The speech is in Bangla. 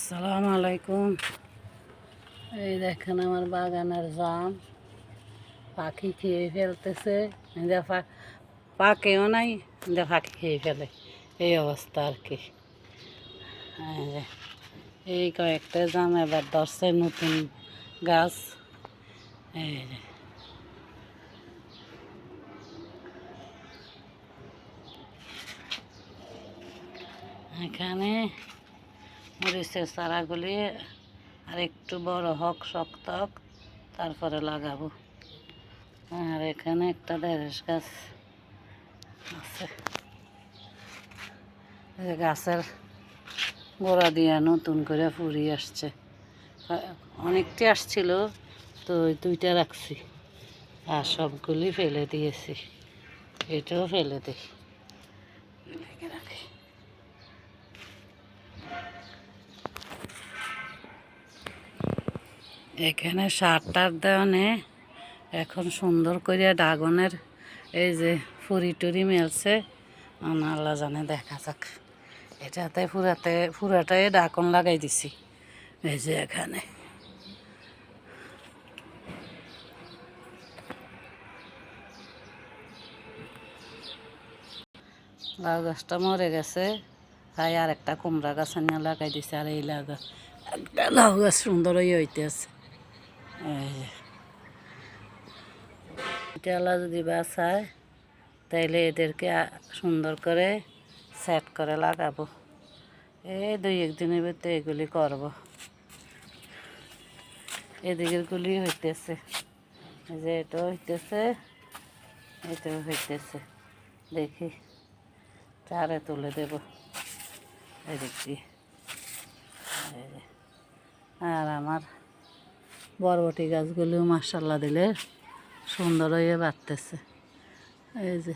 আসসালামু আলাইকুম। এই দেখেন আমার বাগানের জাম পাখি খেয়ে ফেলতেছে। পাকেও নাই, পাখি খেয়ে ফেলে, এই অবস্থা আর কি। এই যে এই কয়েকটা জাম এবার ধরছে নতুন গাছ। এই যে এখানে মরিচের চারাগুলি আর একটু বড় হোক, শক্ত হোক, তারপরে লাগাবো। আর এখানে একটা ঢেঁড়স গাছ আছে, গাছের গোড়া দিয়া নতুন করে ফুরি আসছে। অনেকটি আসছিল, তো ওই দুইটা রাখছি আর সবগুলি ফেলে দিয়েছি। এটাও ফেলে দিই, রাখি। এখানে সার টার দেওয়ানে এখন সুন্দর করে ড্রাগনের এই যে ফুরি টুরি মেলছে। আল্লাহ জানে, দেখা যাক। এটাতে পুরাটাই ড্রাগন লাগাই দিছি। এই যে এখানে লাউ গাছটা মরে গেছে, তাই আর একটা কুমড়া গাছ নিয়ে লাগাই দিছে। আর এই একটা লাউ গাছ সুন্দর হইতেছে। এটা যদি বাঁচায় তাইলে এদেরকে সুন্দর করে সেট করে লাগাবো। এই 2-1 দিনের ভিতরে এগুলি করবো। এদিকের গুলি হইতেছে, এই যে এটাও হইতেছে, এটাও হইতেছে। দেখি চারে তুলে দেব এদিক দিয়ে। আর আমার বরবটি গাছগুলিও মাশাআল্লাহ দিলে সুন্দর হয়ে বাড়তেছে। এই যে